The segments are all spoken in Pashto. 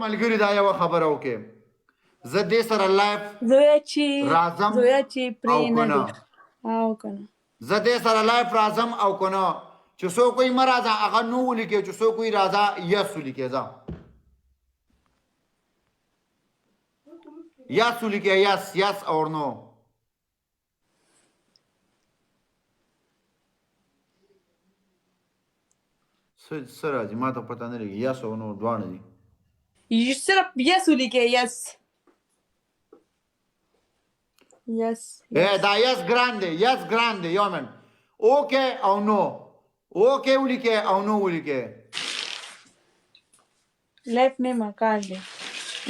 ملګری دا یو خبره وکې زه دې سره لایف راځم زویا چې او پرې نه کنه دی او کنه زه دې سره لایف راځم او کنه چې څوک وایي مه راځه هغه نو ولیکې چې څوک وایي راځه یس ولیکې ځه یس ولیکې یس اور نو څه راځي ما ته پته نه لګي یس او نو دواړه دي صرف یس ولیکې یس دا یس ګران دی یو منټ اوکې او نو اوکې ولیکې او نو ولیکې لایف نه ما کار دی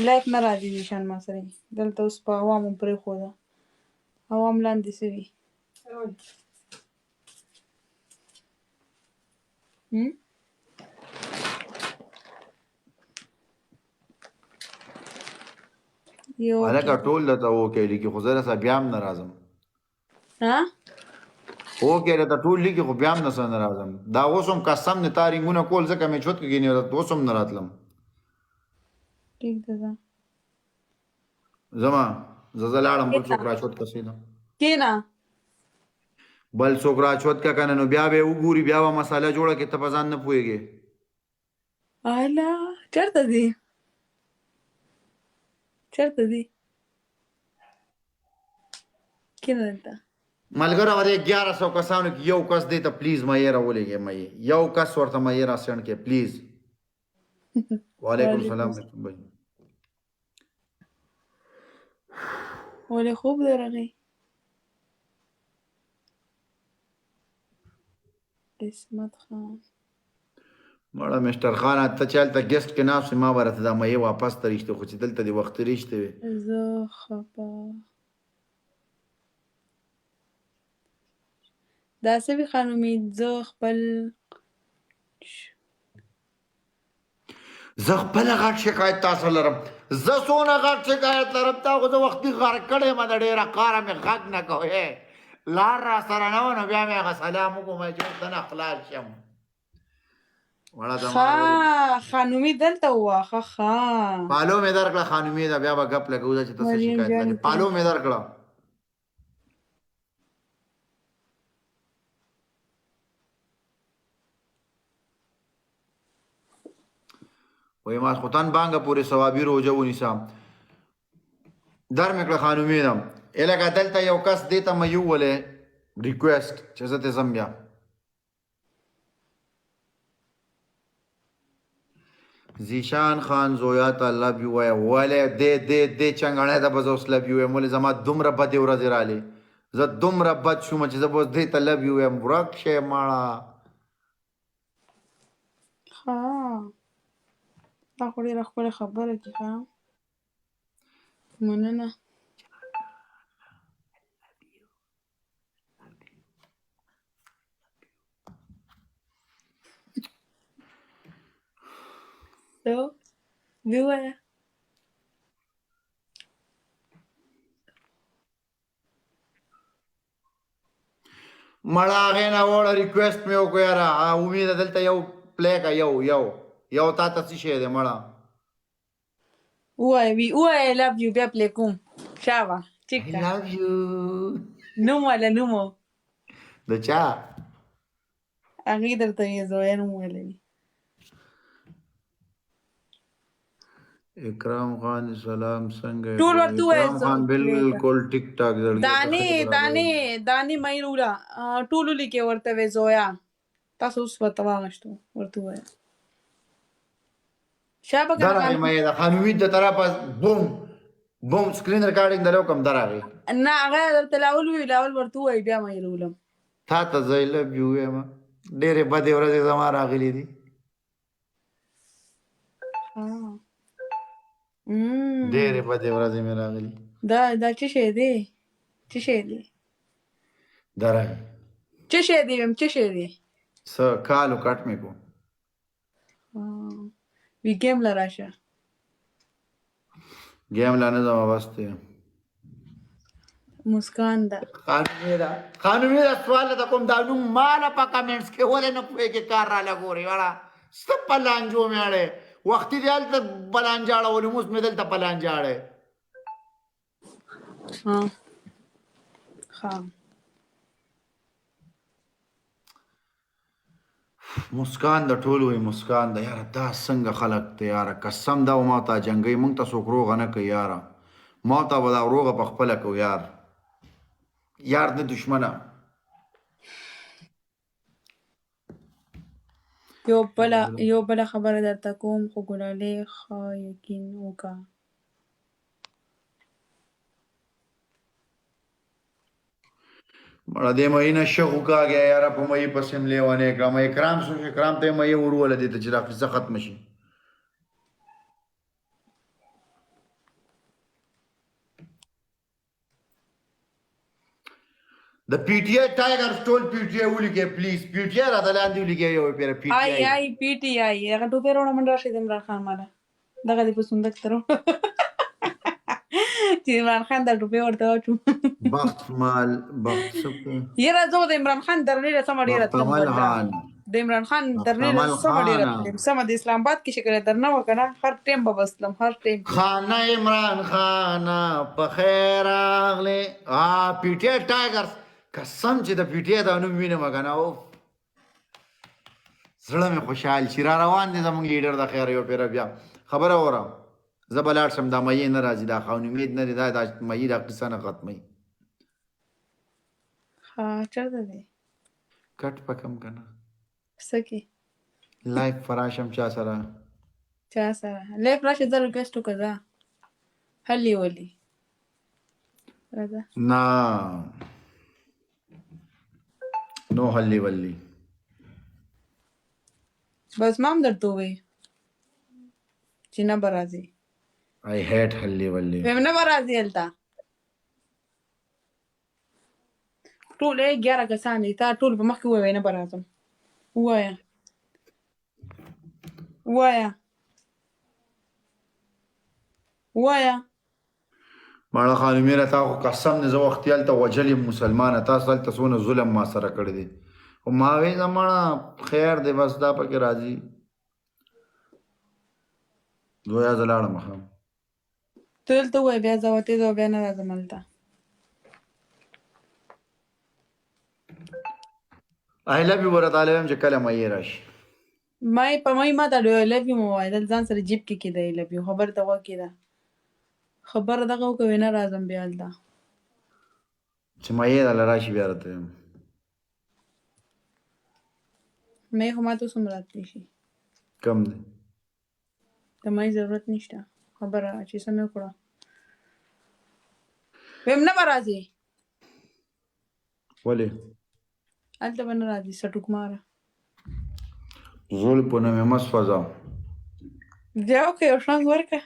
لایف نه راځي نشان ما سره دلته اوس په عوامو پرېښوده عوام لاندې سوي هلکه ټول درته اوکې لیکي خو زه راسه بیا هم نه راځم اوکې درته ټول لیکي خو بیا هم نه سره نه راځم دا اوس هم قسم نه تا رینګونه کول ځکه مې چوت کېږي اوس هم نه راتلم ټیک ده زما زه لاړم بل څوک راچوت کسې نه کېنه بل څوک راچوت که که نه نو بیا به یې وګوري بیا به مساله جوړه کړي ته په ځان نه پوهېږې اله چېرته ځي کېنه دلته ملګره ورې 1100 کسانو کې یو کس دی ته پلیز مې راولېږې مې یو کس ورته مې راسینډ کې پلیز وعلیکم السلام ولې خوب دی راغی عصمت خان مړه مستر خان ته چې هلته ګیسټ کې ناست وې ما به راته دا مې واپس ته رښتې خو چې دلته دې وختي رښتې وې زه خفه داسې وي خانومې زه خپله غټ شکایت تاسو لرم زه څونه غټ شکایت لرم تا خو زه وختي غر کړی یم د ډېره کاره مې غږ نه کوې لار را سره نه وه نو بیا مې هغه سلام وکړو مې چې ورته نه خلاص شم خانومې دلته وواخه پالو مې درکړه خانومې ده بیا به ګپ لګو چې ته څه شکایت لرې پالو مې درکړه وی ماسخوتن بانګه پورې ثوابي روژه ونیسه در مې کړه خانومې ده لکه دلته یو کس دې ته مې یوولې ریکویسټ چې زه ته ځم بیا زیشان خان زویا ته لب یو وایه ولې دې چنګړی ته به زه اوس لب یو وایم ولې زما دومره بدې ورځې رالې زه دومره بد شوم چې زه به اوس دې ته لب یو وایم ورک شی ماړه دا خو ډېره ښکلې خبره دي مننه ووایه مړه هغې نه وړه ریکویسټ مې وکړو یاره امید ده دلته یو پلی که یو تا ته څه شی دی مړه ووایه لভ یو بیا پلی کوم شابه ټیک ده لভ یو نوم واله نومو د چا هغې درته یې زویا نوم ویلی وي اکرام خان سلام څنګه ټول ورته ووایه اکرام خان بالکل ټیک ټاک دانې مې روله ټول ولیکې ورته وې زویا تاسو اوس ورته واغشتو ورته ووایه شابه درغې مې د خانومي د طرفه بوم سکرین ریکارډینګ درو کوم درغې نه هغه درته لاول ورته ووایي بیا مې رولم تا ته زه یې لب یو وایم ډېرې بدې ورځې زما راغلي دي ډېرې بدې ورځې مې راغلي دا څه شی دی درغې څه شی دی ویم څه شی دی څه کالو کټ مې کو وی ګیم له راشه ګیم لا نه ځم بس دی مسکان ده خانومې دا سوال ته کوم دا نوم ماله په کمنټس کې ولې نه پوهېږې کار را لګورې واړه سته په لانجو مې اړې وختي دی هلته پلان جاړولې اوس مې دلته پلان جاړی ها ها مسکان د ټول وي مسکان د یاره دا څنګه خلق ته یاره قسم دا ما ته جنګي مونږ ته څوک روغه نه کوي یاره ما ته به دا روغه په خپله کوو یار نه دشمنه یو بله خبره درته کوم خو ګلالۍ ښه یقین وکړه مړه دې مې نه شغو کاږه یاره په مې پسې م لیونی کړم اکرام شو اکرام ته یې مې وروله دې ته چې دا قصه ختمه شي د پی ټی آی ټایګرز ټول پی ټی آی ولیکئ پلیز پی ټی آی راته لاندې ولیکئ یو پیره پی ټی آی آی پی ټی آی هغه ټوپې راوړه منډه راشي د عمران خان ماله دغه دې په صندوق ته راوړه چې عمران خان دا ټوپې ورته واچو بخت مال بخت سکو یاره زه د عمران خان درنیله سمه ډېره تلم د عمران خان درنیله سمه ډېره تلم سمه د اسلام آباد کې چې کله درنه وه که نه هر ټایم به بستلم هر ټایم خانه عمران خانه په خیر راغلې پی ټی آی ټایګرز قسم چې د پی ټی آی دا نوم وینم که نه زړه مې خوشحال شي را روان دی زموږ لیډر د خیر یو پیره بیا خبره اورم زه به لاړ شم دا مې نه راځي دا خاون امید نه دی دا مې دا قصه نه ختموي ها چېرته دی کټ پکم که نه څه کې لایف فراشم چا سره چا سره لیف راشه زه ریکویسټ وکړه ځه هلې ولې راځه نه نو هلی ولی بس ما هم درته ووایي چې نه به راځي I hate هلی ولی ویم نه به راځي هلته ټول 11 کسان دي تا ټول په مخکې ووایې نه به راځم ووایه ووایه ووایه ماړه خانو میره تا خو قسم نه زه وختي هلته وجل یم مسلمانه تاسو هلته څونه ظلم ما سره کړی دی خو ما وی زمانه خیر دی بس دا پکې راځي دویا زه لاړم ښه ته دلته ووایه بیا زه وتې زه بیا نه راځم هلته I love you ورته وایم چې کله مې راشي په مې ما ته لف یو مو وایه دلته ځان سره جیب کې کېده لف یو خبره ته غوږ کېده خبره دغه وکوې نه راځم بیا هلته چې مې دله راشي بیا راته یم مې خو ما ته اوس هم راتلی شي کم دی د مې ضرورت نشته خبره چې څه مې وکړه ویم نه به راځي ولې هلته به نه راځي سټوک ماره زول په نومې مه سوځه بیا وکړه یو شانګ ورکړه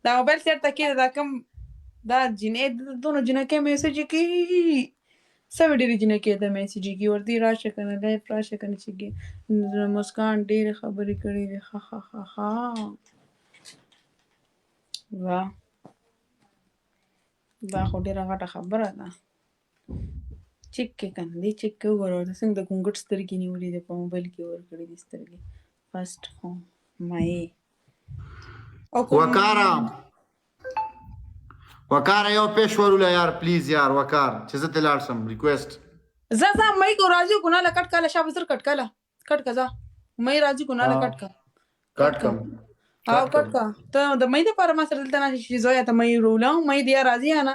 دا موبایل سیټ ته کېده دا کوم دا جینۍ دونه جینکۍ میسج کوي سمې ډېرې جینکۍ ته میسج کوي ورته راشه که نه لایف راشه که نه چې مسکان ډېرې خبرې کړې وې ښه ښه ښه ښه واه دا خو ډېره غټه خبره ده چک کې که نه دې چک کې وګوره ورته څنګه د ګونګټ سترګې نیولې دي په موبایل کې ورکړې دي سترګې فسټ مایې وکاره یو پیش وروله یار پلیز یار وکار چې زه ته لاړ شم ریکویسټ زه مې کو راځي کو نه کټ کاله شابه زر کټ کاله کټ کا زه مې راځي کو نه کټ کا کټ کم او کټ کا ته د مې د پر ما سره دلته نه شي زویا ته مې روله مې دی راځي نه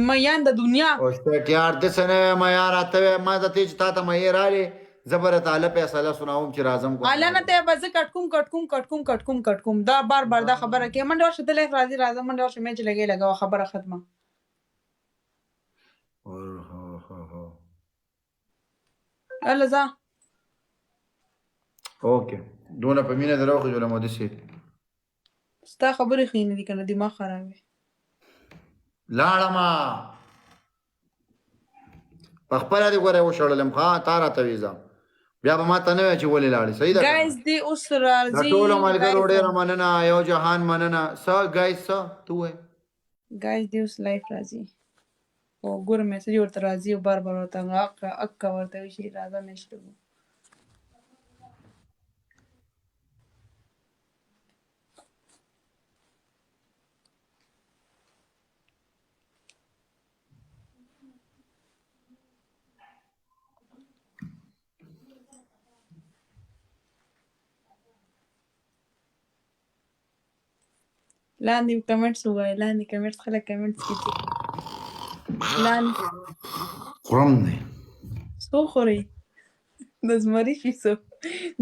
مې یان د دنیا او شته یار د سنه مې یار اته ما د ته چې تا ته مې راړي زبر تعالی فیصله سناوم چې راځم کو اعلی نه ته بس کټ کوم دا بار دا خبره کې منډه ورشه ته لیف راځي راځم منډه ورشه مې چې لګا خبره ختمه اور هو الله ځه اوکې دونه په مینه دروغ جوړه مو دي سي ستا خبرې خینې دي کنه دماغ خراب وي لاړم په خپل دې غره و شړلم ښا تا راته ویزا بیا به ما ته نه چې ولې لاړې صحیح ده ګایز دی اوس راځي ټول ملګرو ډېره مننه یو جهان مننه څه ګایز څه تو وې ګایز دی اوس لایف راځي او ګور میسج ورته راځي او بار ورته اکا ورته وشي راځه مشته لاندې کمنټس ووایه، لاندې کمنټس خلک کمنټس کوي. لاندې خورم دی. څو خورئ؟ د زمري شي څو؟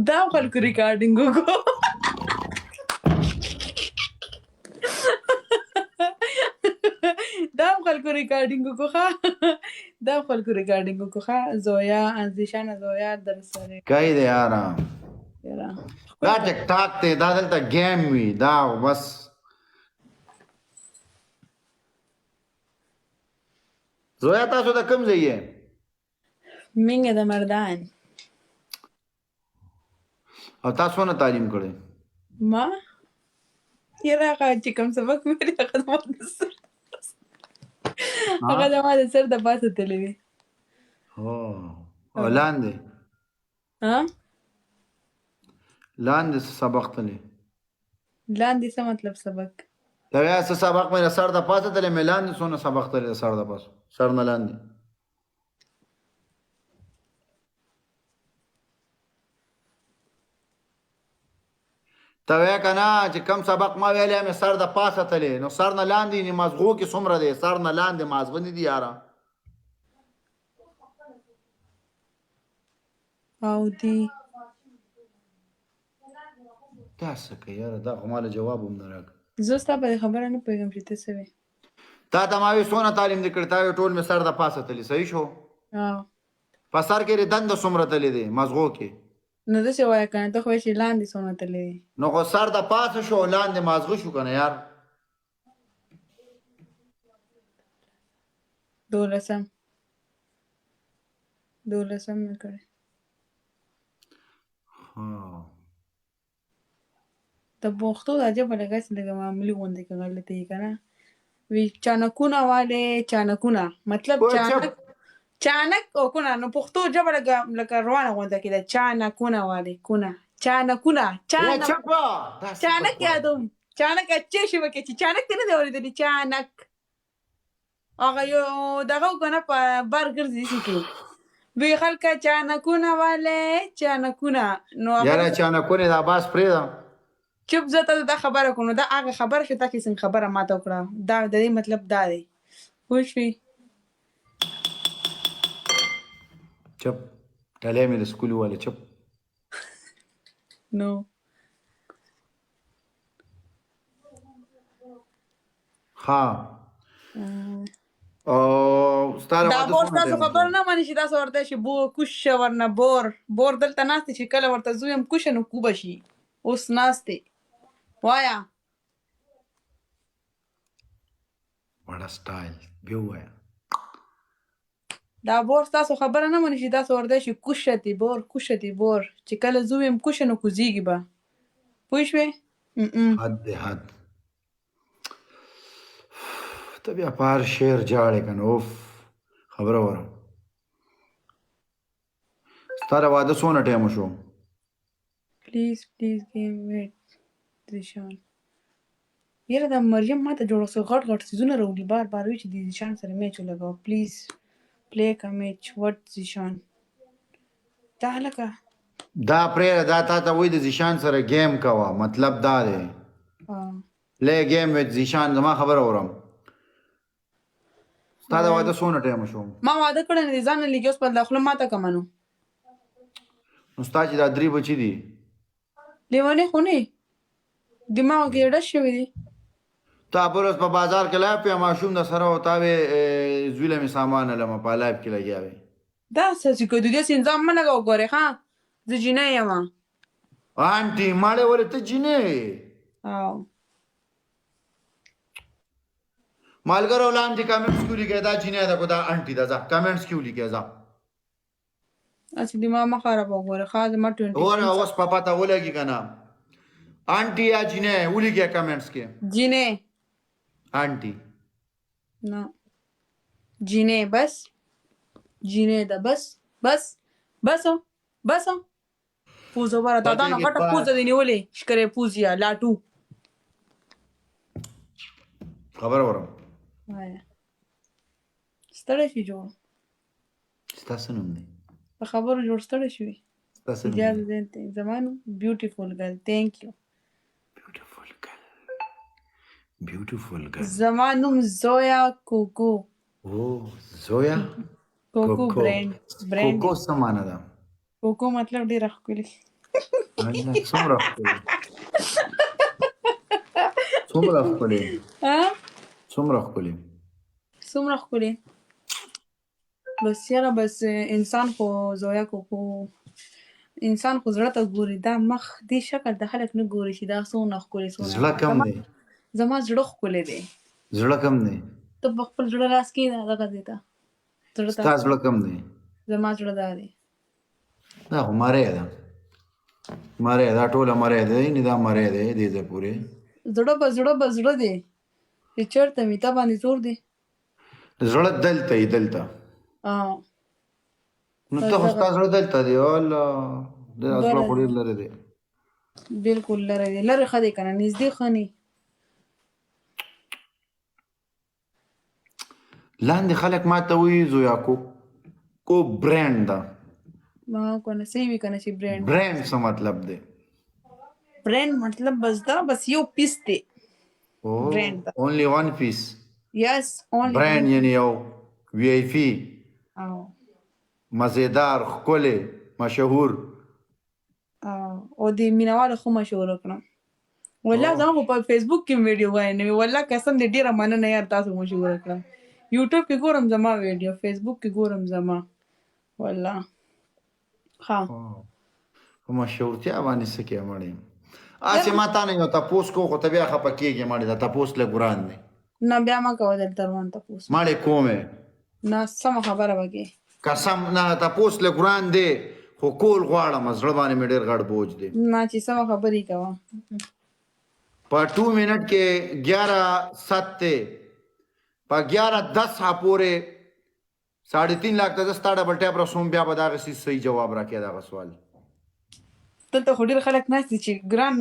دا هم خلکو ریکارډینګ وکړو. دا هم خلکو ریکارډینګ وکړو ښه. دا هم خلکو ریکارډینګ وکړو ښه. زویا اندیشانه زویا در سره کوي دی یاره. یاره دا ټیک ټاک دی، دا دلته گیم وي، دا بس. زویا تاسو د کوم ځای یې؟ مینګه د مردان. او تاسو نه تعلیم کړی؟ ما یاره هغه چې کوم سبق مې ویلي هغه زما د سر هغه زما د سر د پاسه تللی دی. او لاندې ها لاندې څه سبق تللی؟ لاندې څه مطلب سبق؟ دا بیا څه سبق مې د سر د پاسه تللی، مې لاندې څونه سبق تللی د سر د پاسه، سر نه لاندې. ته وایه که نه چې کم سبق ما ویلی مې سر د پاسه تللی، نو سر نه لاندې نې مازغو کې څومره دی؟ سر نه لاندې مازغه نه دي یاره. او دی دا څه کوي یاره؟ دا خو ما له جواب هم نه راکړه. زه ستا په دې خبره نه پوهېږم چې ته څه وې. تا ته ما وی څونه تعلیم دې کړی؟ تا وی ټول مې سر د پاسه تللی، صحیح شو؟ په سر کې یې دنده څومره تللی دی مازغو کې؟ نو داسې وایه که نه، ته خو وایې چې لاندې څونه تللی دی. نو خو سر د پاسه شو لاندې مازغه شو که نه یار؟ 12 مې کړی. د پښتو دا ژبه لږه هسې لږه معمولي غوندې که غلطه یي که نه. وی چانکونه والې چانکونه مطلب چانک او کونه. نو پښتو ژبه لکه روانه غونده کې ده. چانکونه والې کونه چانکونه چانک یادوم. چانک اچې شي وکې چې چانک ته نه دی اورېدلي. چانک هغه یو دغه و که نه په بر ګرځي داسې کې وی خلکه چانکونه والې چانکونه. نو یاره چانکونه دا باس پرېږده. چوپ زه ته دا خبره کوم. نو دا هغه خبره شوه تا چې څنګه خبره ماته وکړه. دا د دې مطلب دا دی. پوه شوې؟ چپ ټلی مې د سکول وواله چپ. نو ها او ستا دا بور تاسو خبر نه مانی چې تاسو ورته شي بو کوشه ورنه بور دلته ناستې چې کله ورته زوی هم کوشه نو کوبه شي. اوس ناستې وایا وړه سټایل بیا ووایه. دا بور تاسو خبره نه مانی چې تاسو ورته شي کوشه دی بور چې کله زوی هم کوشه نو کوزیږي به. پوه شوې؟ حد دی حد. ته بیا په هر شعر جاړې که نه. اوف خبره وره. ستا د واده څونه ټایم وشو؟ پلیز ګیم ویټ زیشان. یاره دا مریم ما ته جوړه څه غټ څیزونه راوړي بار وایي چې د زیشان سره میچ ولګوه. پلیز پلی که میچ وټ زیشان. دا هلکه دا پرېږده. دا تا ته وایي د زیشان سره گیم کوه، مطلب دا دی پلی گیم ویت زیشان. زما خبره اورم. ستا د واده څونه ټایم وشو؟ ما واده کړی نه دی ځان نه لیکي. اوس په داخله ما ته کمه نو ستا چې دا 3 بچي دي لیونې خو نه دماغ کې ډش شوي دي. تا پر اوس په بازار کې لایب پیا ماشوم د سره او تا وې زوی له مې سامان لمه په لایب کې لګیا وې. دا څه چې کوي د دې انځام مه لګوه. ګورې ښه زه جینۍ یم. آنټي ماړې ولې ته جینۍ؟ او مالګرو لاندې کمنټس کې ولیکئ دا جینۍ ده که دا آنټي ده. ځه کمنټس کې ولیکئ. ځه اچھا دماغ مه خرابوه. ګورې ښه زما 20 اوس په پته ولګي که نه آنټي یا جینۍ ولیکئ کمنټس کې. جینۍ آنټي نه جینۍ بس جینۍ ده بس پوزه وره دا نه غټه پوزه دې نیولې ښکرې پوزیا لاټو. خبره ورم. وایه ستړی شي جوړ. ستا څه نوم دی؟ په خبرو جوړ ستړی شوي. ستا څه نوم دی؟ اجازه زما نوم بیوټیفول ګرل. تھینک یو بیوټیفول ګرل. بیوټیفول ګرل زما نوم زویا کوکو. او زویا کوکو برانډ کوکو څه معنا ده کوکو مطلب ډیر ښکلی. الله څومره ښکلی څومره ښکلی ها څومره ښکلی څومره ښکلی. بس یاره بس انسان خو زویا کوکو انسان خو زړه ته ګوري، دا مخ دې شکل د خلک نه ګوري چې دا څونه ښکلی څونه. زړه کم دی زما زړه ښکلی دی. زړه کم دی ته په خپل زړه لاس کښېږده دغه ځای ته زړه ته. ستا زړه کم دی زما زړه دا دی. دا خو مری ده مری دا ټوله مری دی نه دا مری دی دې ځای پورې زړه به زړه دی چې چېرته وي تا باندې زور دی. زړه دلته یې دلته نو ته خو ستا زړه دلته دی الله د زړه خو ډېر لرې دی. بلکل لرې دی. لرې ښه دی که نه نږدې ښه نه. لاندې خلک ما ته وایي زویا کوکو برانډ ده. ما که نه صحیح وي که نه چې برانډ څه مطلب دی برانډ مطلب بس دا بس یو پیس دی. برانډ ده اونلی ون پیس. یس اونلی برانډ یعنی یو وی آی پی مزیدار ښکلی مشهور او د مینهوالو خو مشهوره کړم. والله زما خو په فیسبوک کې ویډیو وای نه وي. والله قسم دې ډېره مننه یار تاسو مشهوره کړم. یوټیوب کې ګورم زما ویډیو فیسبوک کې ګورم زما والله ها په مشهورتیا باندې څه کې مړی هسې ما تا نه یو تپوس کو خو ته بیا خفه کېږې مړې دا تپوس لږ ګران دی. نه بیا مه کوه دلته روان تپوس مړې کومې نه سمه خبره به کې قسم نه تپوس لږ ګران دی خو کول غواړم زړه باندې مې ډېر غټ بوج دی. نه چې سمه خبرې کوه په 2 منٹ کې 11:07 دی په 11:10 پورې 3.5 लाख ته زه ستا ډبل ټیپ رسوم بیا به دغه څیز صحیح جواب راکړې دغه سوال. دلته خو ډېر خلک ناست دي چې ګران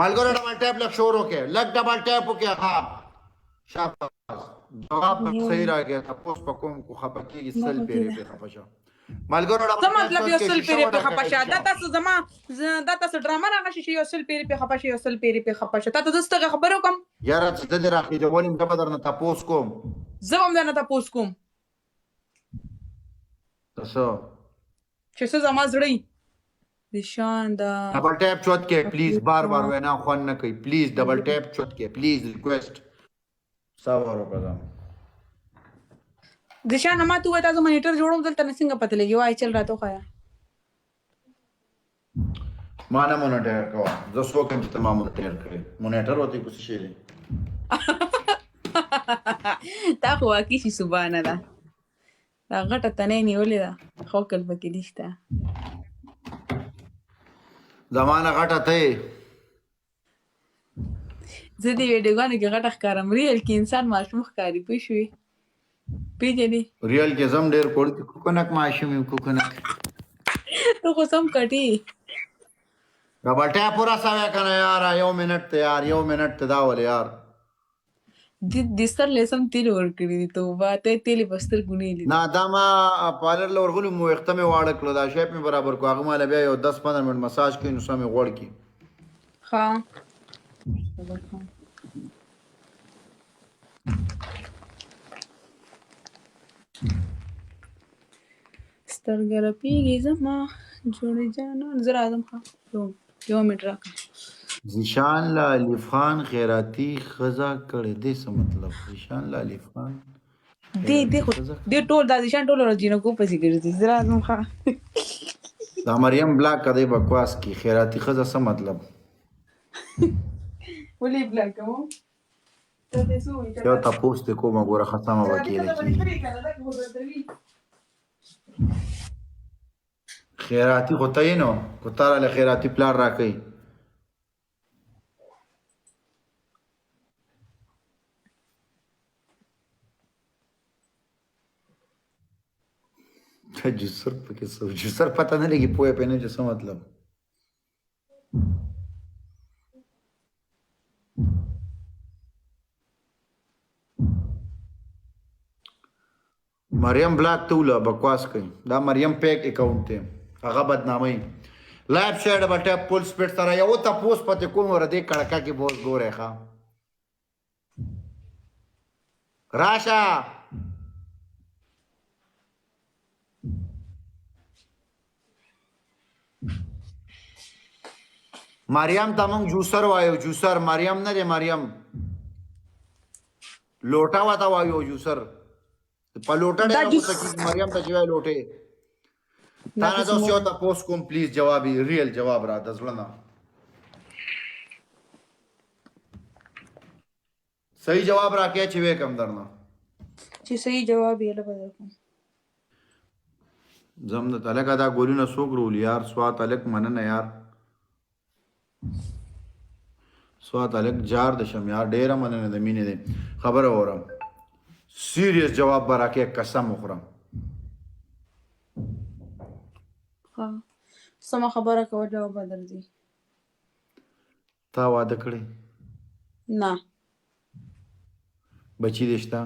ملګرو ډبل ټیپ لږ شروع کړې لږ ډبل ټیپ وکړې ها شاباس جواب صحیح راکړې تپوس په کوم کو خفه کېږي سل پیرې پې خفه شه ملګرو ډبل څه مطلب یو سل پیرې پې خفه شه دا تاسو زما دا تاسو ډرامه راغشي چې یو سل پیرې پې خفه شه یو سل پیرې پې خفه شه تا ته زه څه خبرې وکړم یاره چې ته دې راخېجولې م زه به درنه تپوس کوم زه به هم درنه تپوس کوم ته څه چې څه زما زړه یي نشان دا ډبل ټیپ چوت کې پلیز بار بار وینا خوند نه کوي پلیز ډبل ټیپ چوت کې پلیز ریکویسټ صبر وکړه دشان ما ته وای تاسو مانیټر جوړوم دلته نه څنګه پته لګي وای چل راته خو ما نه مونیټر کوه زه څوک یم چې ته ما مونیټر کړې مونیټر ورته کوم څه شی دی تا خو واقعي شي سبحانه ده دا غټه تنې نیولې ده خو کل پکې نشته زمانه غټه ته زه دې ویډیوګانو کې غټه ښکارم ریل کې انسان ماشوم ښکاري پوه شوې پیژنې ریل کې زم ډېر کوړ کوکنک ماشوم یم کوکنک ته خو سم کټي ډبل ټیپ پورا سوی که نه یاره یو منټ ته یار یو منټ ته دا ولې یار د سر لیسم تیل ورکړي دي توبه ته تیلې په سترګو نه لیدي نه دا ما پارلر له ورغلو مو ویښته مې واړه کړو دا شیپ مې برابر کړو هغه ماله بیا یو 10-15 منټ مساج کوي نو سمې غوړ کړي ښه سترګه رپېږي زما جوړې جانان زه راځم ښه یو منټ راکړه زیشان لالیف خان خیراتی ښځه کړې دې څه مطلب زیشان لالیف خان دې ټول دا ځان ټول ورځ جینکو پسې ګرځي زه راځم ښه دا مریم بلاک کدی بکواس کی خیراتی ښځه څه مطلب ولې بلاک کوم یو تپوس دې کومه ګوره ختمه به کېده خیراتی خو ته یې نو کو تاله له خیراتی پلار راکوي جسر پکې څه جسر پته نه لګي پوهه پې نه چې څه مطلب مریم بلاک ته وله بکواس کوي دا مریم پیک اکاونټ دی هغه بدناموي لایف شیر ډبل ټیپ پول سپیډ سره یو تپوس پته کوم ور دې کړکا کې بوز ګورې ښه راشه مریم ته موږ جوسر وایو جوسر مریم نه دی مریم لوټه ورته وایو جوسر په لوټه دا ډېره جوس غوسه کېږي مریم ته چې وایي لوټې تا نه نفس زه اوس یو مو تپوس کوم پلیز جواب ریل جواب را د زړه نه صحیح جواب راکړه چې وې کم درنه چې صحیح جواب یې له بدل کوم زم د تلکه دا ګولونه څوک رول یار سوات الک مننه یار سوات الک جار د شم یار ډیره مننه د مینې دی خبره اورم سیریس جواب به راکې قسم وخورم ها سمه خبره کوه جواب بدل دی تا واده کړی نه بچی دې شته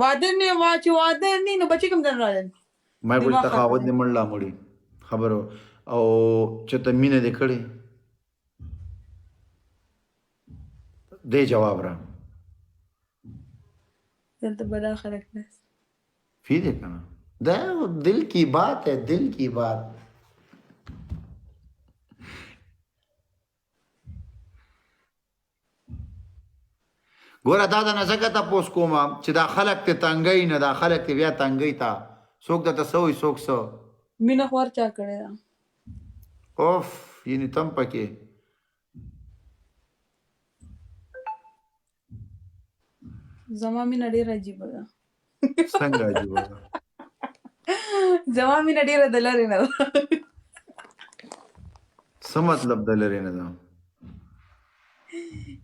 واده نه وا چې واده نه نو بچی کوم ځای راځي ما بل دماغ تخاوت خراب دې مړ لا مړی خبرو او چې ته مینه دې کړی دې جواب را دلته بدا خلک نه فی دې کنه دا دل کی بات ہے دل کی بات ګوره دا د نزکه تپوس کوم چې دا خلک ته تنګی نه دا خلک ته بیا تنګی تا څوک د تسوي څوک سو مینه خور چا کړی دا اوف یعنی تم پکې زما مینه ډېره عجیبه ده څنګه عجیبه ده زما مینه ډېره د لرې نه ده څه مطلب د لرې نه ده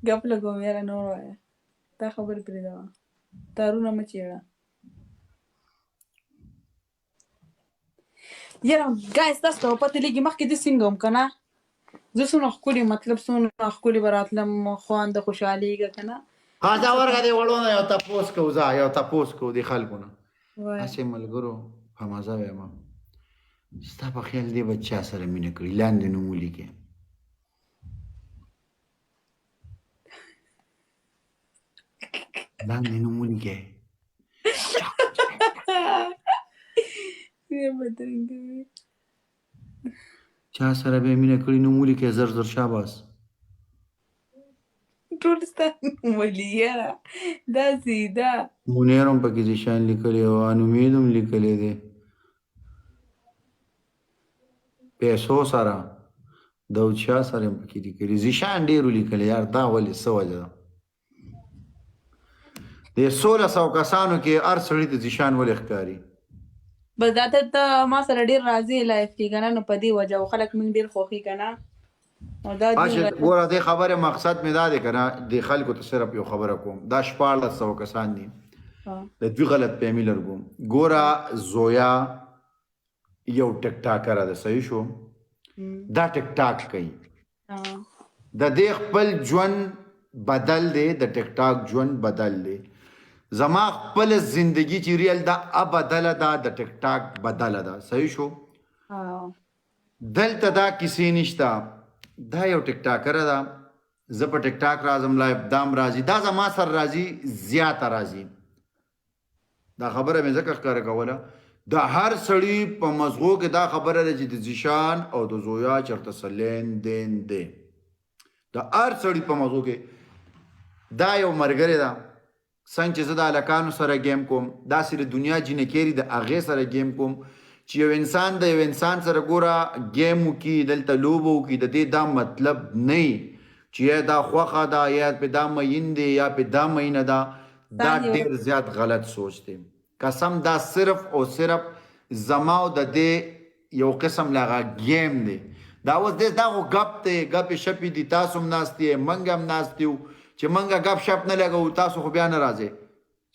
ګپ لګوم یاره نور وایه دا خبرې پرېږده تارونه مه چېړه یاره ګایز تاسو ته به پته لګي مخکې دې څنګه وم که نه زه څومره ښکلي مطلب څومره ښکلي به راتلم خوانده خوشحالېږه که نه خاصه ورګه دې وړونه یو تپوس کوو زه یو تپوس کوو دې خلکو نه وایه هسې ملګرو په مزه وایم ستا په خیال دې به چا سره مینه کړي لاندې نوم ولیکې لاندې نوم ولیکې بیا بدرنګه وي چا سره به مینه کړي نوم ولیکې زر زر شاباس ټول ستا نوم ولي یاره داسې دا منیر هم پکې ذیشان لیکلی او ان امید هم لیکلی دی پیسو سره داود شاه سره هم پکې لیکلي ذیشان ډېرو لیکلی یار دا ولې څه وجه ده د 1600 کسانو کې هر سړي ته ذیشان ولې ښکاري بس دا ته ما سره ډېر راضي لایف کې که نه نو په دې وجه و خلک موږ ډېر خوښي که نه او دا ګوره دې خبرې مقصد مې دا دی که نه دې خلکو ته صرف یو خبره کوم دا 1400 کسان دي د دوی غلط فهمي لرګو ګوره زویا یو ټک ټاکره ده صحیح شو دا ټک ټاک کوي د دې خپل ژوند بدل دی د ټک ټاک ژوند بدل دی زما خپل زندگی چې ریل دا بدله ده د ټک ټاک بدله ده صحیح شو دلته دا کیسې نشته دا یو ټک ټاکره ده زه په ټک ټاک راځم لایف دام راځي دا زما سره راځي زیاته راځي دا خبره مې ځکه ښکاره کوله د هر سړي په مزغو کې دا خبره ده چې د ذیشان او د زویا چېرته څه لین دین دی د هر سړي په مزغو کې دا یو ملګرې ده څنګه چې زه د هلکانو سره گیم کوم داسې د دنیا جینکېري د هغې سره گیم کوم چې یو انسان د یو انسان سره ګوره گیم وکړي دلته لوبه وکړي د دې دا مطلب نه چې یا دا خوښه ده یا پې دا مین دی یا پې دا مینه ده دا ډېر زیات غلط سوچ دی قسم دا صرف او صرف زما او د دې یو قسم لغه گیم دی دا اوس دا خو ګپ دی ګپې شپې دي تاسو هم ناست یې موږ هم ناست یو چې موږ ګپ شپ نه لګوو تاسو خو بیا نه راځئ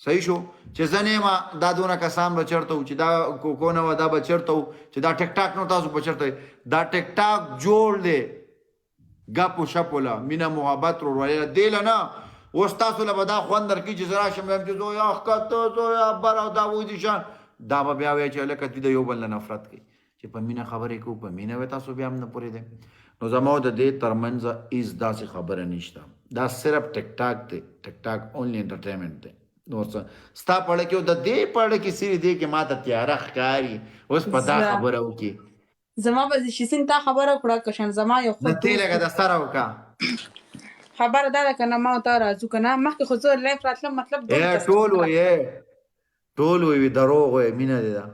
صحیح شو چې زه نه یم دا دونه کسان به چېرته وو چې دا کوکو نه وه دا به چېرته وو چې دا ټک ټاک نه تاسو به چېرته دا ټک ټاک جوړ دی ګپ و شپ وله مینه محبت ورورولۍ دې له نه اوس تاسو له به دا خوند درکړي چې زه راشم وایم چې زویا ښکته زویا بره دا وایي ذیشان دا به بیا وایي چې هلکه دوی د یو بل نه نفرت کوي چې په مینه خبرې کوو په مینه وایي تاسو بیا هم نه پوهېدئ نو زما د دې ترمنځ هېڅ داسې خبره نشته دا صرف ټک ټاک دی ټک ټاک اونلی انټرټینمنټ دی نور څه ستا پړه کې د دې پړه کې سری دی کې ماته تیاره ښکاري اوس په دا خبره وکړي زما به شي سین تا خبره کړه کشن زما یو نه خود تی لکه د سره وکړه خبره دا ده کنه ما ته راځو کنه مخکې خو زه لایف راتلم مطلب ټول وایې ټول وایي دروغ وایي مینه دی دا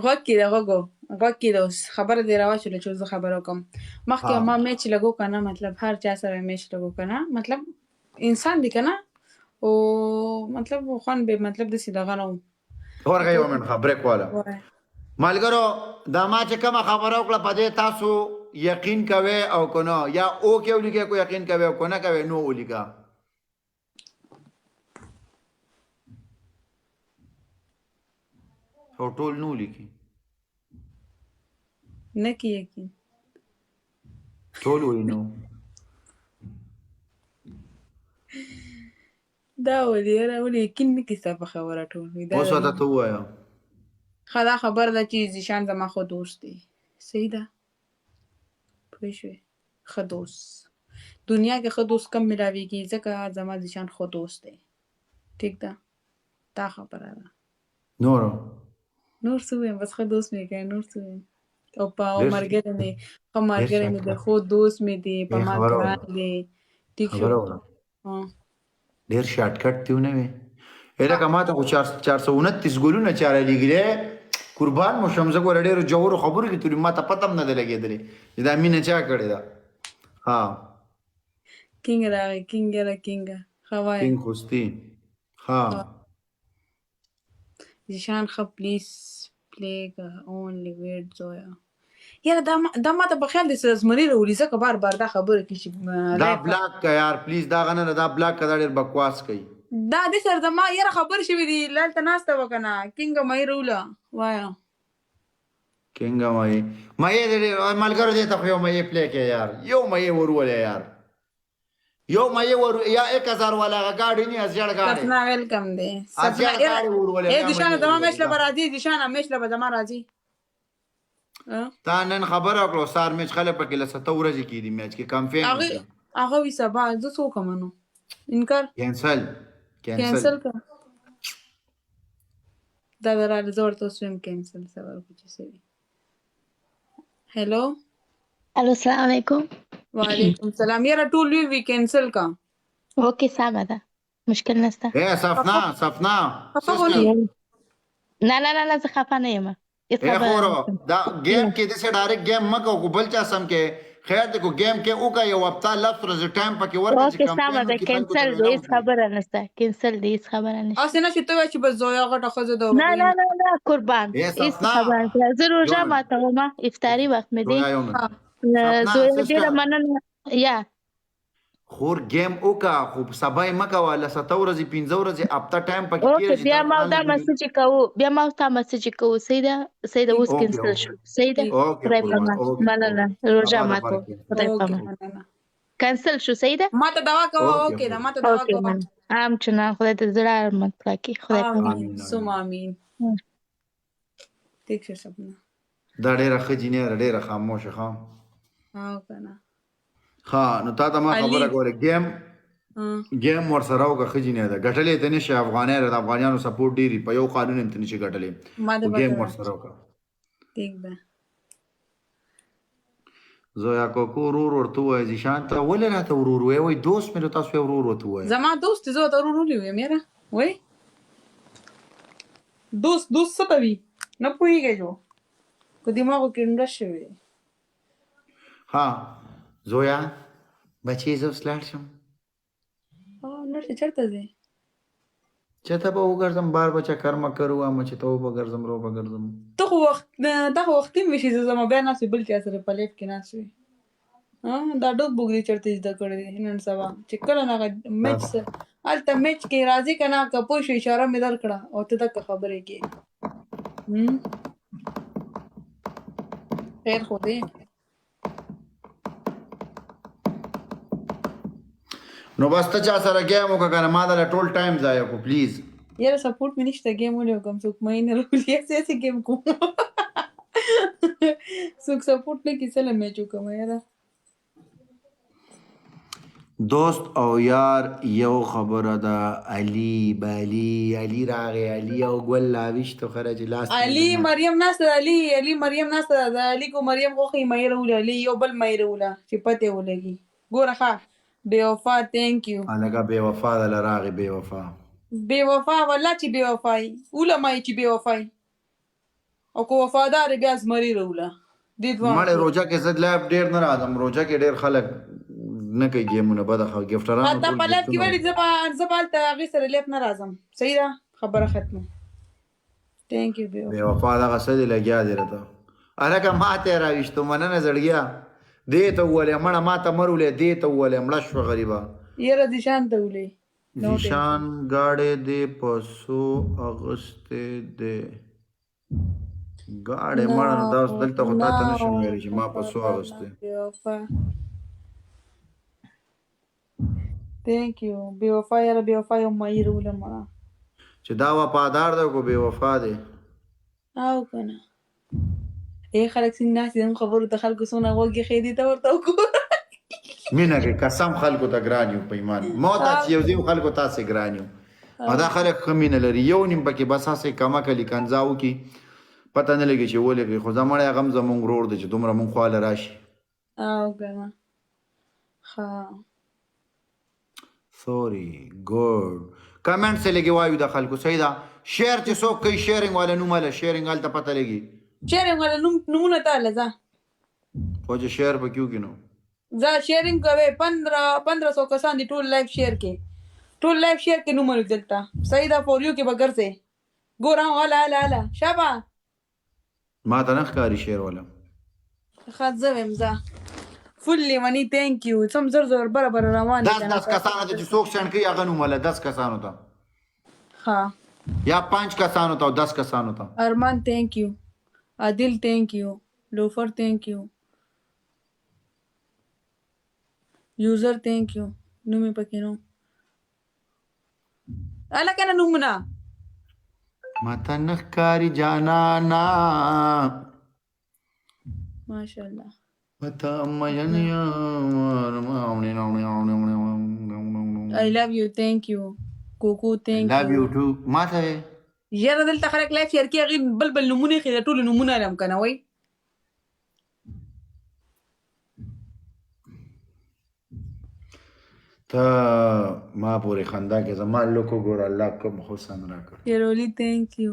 غوږ کېده غوږ کېده اوس خبره دې راواچوله چې زه خبره وکړم مخکې ما میچ لګو کنه مطلب هر چا سره میچ لګو کنه مطلب انسان دی کنه او مطلب خوان به مطلب داسې دغه نه و ورغه یو منټ بریک والا ملګرو دا ما چې کومه خبره وکړه په دې تاسو یقین کوئ او که نه یا اوکې ولیکئ کو یقین کوئ او که نه کوئ نو ولیکه او ټول نو لیکي نه کې یقین ټول وایي نو دا ولې یاره ولې یقین نه کړي ستا په خبره ټول وي اوس ورته ته ووایه ښه دا خبره ده چې ذیشان زما ښه دوست دی صحیح ده پوه شوې ښه دوست دنیا کې ښه دوست کم ملاویږي ځکه زما ذیشان ښه دوست دی ټیک ده دا خبره ده نورو نور څه ویم بس ښه دوست مې کوي نور څه ویم او په ملګری مې ښه ملګری مې دی ښه دوست مې دی په ما ګران دی ټیک شو ډېر شارټ کټ دی ونه وي لکه ما ته خو 429 ګولونه چا رالیږلې قربان مو شم زه ګوره ډېرو ژورو خبرو کې توري ما ته پته هم نه ده لګېدلې چې دا مینه چا کړې ده ها کینګ راغی کینګ یاره کینګه ښه وایه کینګ خوستی ها ذیشان ښه پلیز پلیګه اونلی ویټ زویا یاره دا ما ته په خیال دی زمري راولي ځکه بار بار دا خبره کوي چې دا بلاک که یار پلیز دا غنه دا بلاک که دا ډېر بکواس کوي دا دې سره زما یاره خبرې شوي دي لالته ناسته وه که نه کینګه مې روله وایه کینګه مې ملګرو دې ته خو یو مې پلی کې یار یو مې ورولې یار یو مې ور یا 1000 والا گاډي نه ازړ گاډي سپنا ویلکم دی ازړ گاډي ورولې اے ذیشان زما میچ له راځي ذیشان میچ له زما راځي تا نن خبره وکړو سار میچ خلک پکې له 7 ورځې کې دي میچ کې کمپین هغه وی سبا زه څه وکړم نو انکار کینسل کړه دا راځه زه ورته ویم کینسل سبا کوچې سوي هلو الو السلام علیکم وعلیکم السلام یاره ټول وی کینسل کا اوکې سمه ده مشکل نشته اے صفنا نه زه خفه نه یم اے خورو دا گیم کې د سه ډایرکټ گیم مکو کو بل چا سم کې خیر دې کو گیم کې او کا یو هفته لفظ ورځ ټایم پکې ورکړي اوکې سمه ده کینسل دې هیڅ خبره نشته کینسل دې هیڅ خبره نشته اسنه چې ته چې بس زویا غټه خزه ده نه قربان هیڅ خبره نشته زه روژه ماتوم افطاری وخت مې دی زویا ډېره مننه یا خور گیم اوکا خو سبا یې مکه والا 7 ورځې 15 ورځې هفته ټایم پکې اوکې بیا ما دا مسج کوو صحیح ده اوس کینسل شو صحیح ده خدای پامان مننه روژه ماتو خدای پامان کینسل شو صحیح ده ما ته دوا کوه اوکې دا ما ته دوا کوه عام چنا خدای دې زړه ارمان کړي خدای پامان سم امين ټیک شه سپنا دا ډېره ښه جینۍ ده ډېره خاموشه خام او کنه ها نو تا ته ما خبره کوله گیم ور سره وکړه ښه جینۍ ده ګټلې ته نشي افغانۍ د افغانانو سپورټ ډېری په یو قانون هم ته نشي ګټلې گیم ور سره وکړه ٹھیک ده زویا کوکو ورور ورته وایي ذیشان ته ولې راته ورور وایي دوست مې تاسو ورور ورته وایي زما دوست زه ته ورور ویم یاره وای دوست څه ته وي نه پوهېږې جو په دماغو کې ډنډه شوې ها زویا بچې زه اوس لاړ شم نرسې چېرته ځې چېرته به وګرځم بار به چکر مکر ووایم چې ته وبګرځم رو بګرځم ته خو وختي مې شي زه زما بیا ناست وي بل چا سره په لیف کې ناست وي دا ډوب بوګري چېرته زده کړی دی نن سبا چې کله نه میچ هلته میچ کې راځي که نه که پوه شو اشاره مې درکړه او ته دکه خبرې کې خیر خو دی نو بس ته چا سره گیم وکړه که نه ما دله ټول ټایم ضایع کړو پلیز یاره سپورټ مې نشته گیم ولې وکړم څوک مې نه راولي اسې گیم کوم څوک سپورټ نه کړي څه له میچ وکړم یاره دوست او یار یو خبره ده علي بالی علي راغی علي او ګل لاویشتو خرج لاس علي مریم ناسته علي مریم ناسته د علي کو مریم غوښې مې راوړه علي یو بل مې راوړه چې پته ولګي ګوره ښه بے وفا تhank you الګه بے وفا ده راغی بے وفا بے وفا والله چې بے وفای اوله مې چې بے وفای او کو وفادار بیا زمری راوړه دې دوه مړ روزه کې زد لاب ډیر نه راځم روزه کې ډیر خلک نه کوي گیمونه بده خو گیفټرانو تا پلات کې وړي زبال ته هغه سره لیپ نه راځم صحیح ده خبره ختمه thank you بے وفا دا غسل لګیا دی راته الګه ماته راويشتو مننه زړګیا دې ته ولې مړه ماته مرولې دې ته ولې مړ شو غریبا یره دي شان ته ولې نشان گاڑے دے پسو اغسطے دے گاڑے مړه دا اوس دلته خو تا ته نشم ویلی چې ما پسو اغسطے thank you بے وفا یاره بے وفا یو مې روله مړه چې دا وفادار دی کو بے وفا دی او کنه خلک څنګه ناسي خبرو ته خلکو سونه غوږی خېدی ته ورته وګوره مینه کې قسم خلکو ته ګرانیو په ایمان مو تاسو یو ځیو خلکو تاسو ګرانیو او دا خلک خمینه لري یو نیم پکې بس اسې کما کلی کنځاو کی پته نه لګي چې ولې خو زمړی غم زمونږ روړ دی چې دومره مونږ خواله راشي او کنه ها سوري ګډ کمنټ سے لګي وایو د خلکو صحیح ده شیر چې څوک کوي شیرینګ والا نوم والا شیرینګ حالت پته لګي شیرینګ والا نمونه تعالی ځه خو چې شیر په کیو کې نو ځه شیرینګ کوي 1500 کسان دي ټول لایف شیر کې نومونه دلته صحیح ده فور یو کې بغیر سے ګورم والا شابه ما ته نه ښکاري شیر والا خځوم ځه فلی منی thank you سم زر برابر روان 10 کسانو ته چې څوک سند کوي هغه نوم والا 10 کسانو ته ها یا 5 کسانو ته او 10 کسانو ته ارمان thank you عادل thank you لوفر thank you یوزر thank you نومې پکې نو الا کنه نومونه ما ته نه ښکاري جانانا ماشاءالله پتا مین یا I love you thank you کوکو thank you love you too ما ته یاره دلته خلک لایف شیر کې غي بل نمونه خې ټول نمونه لم کنه وای ته ما پورې خندا کې زما لوکو ګور الله کوم حسن راکړ یرولی thank you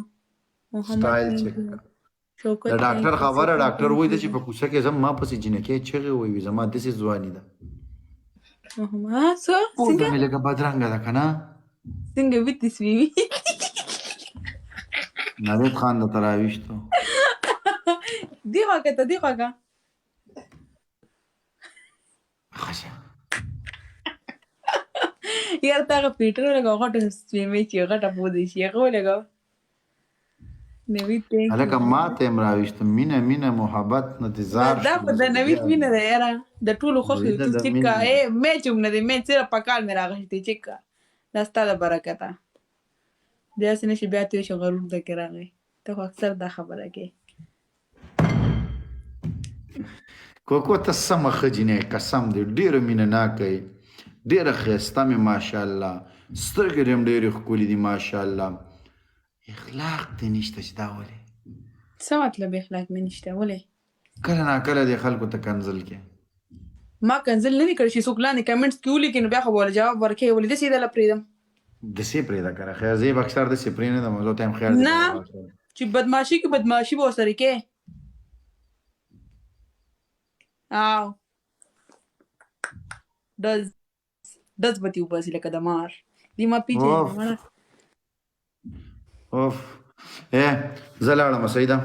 محمد سټایل چک دا ډاکټر خبره ډاکټر وای د چې په کوڅه کې زم ما پسې جنکه چغه وای زما د سې ځواني ده محمد څنګه مې لکه بدرنګ ده کنه څنګه ویتس وی نوید خان د تراویشتو دی واګه خشه یار تا پیټر لګا غټه سویمې چې غټه بودی شي هغه لګا نوید ته الکه ماته امراویشت مینه محبت انتظار دا په د نوید مینه ده یار د ټولو خوخي ته چکا میچ هم نه دی میچ سره پکال مې راغشتي چکا دا ستاسو برکته بیا سن شي بیا ته شو غرور د کراغي ته اکثر دا خبره کې کوکو ته سم خجینه قسم دې ډیر مینه نه کوي ډیر خسته مې ماشاءالله سترګې دې ډېر ښکلي دي ماشاءالله اخلاق دې نشته چې دا ولې څه مطلب اخلاق مې نشته ولې کله نه کله دې خلکو ته کنزل کې ما کنزل نه کړی چې څوک لاندې کمنټس کې ولیکي نو بیا خو ول جواب ورکړي ولې د سیده لپریدم د سې پرېدا کړه خیر زی اکثر د سې پرې نه د موضوع ټایم خیر نه چې بدمعشي کې بدمعشي به سره کې او دز بتی وباسي لکه د مار دی ما پیچې اوف زلاړه مسیدا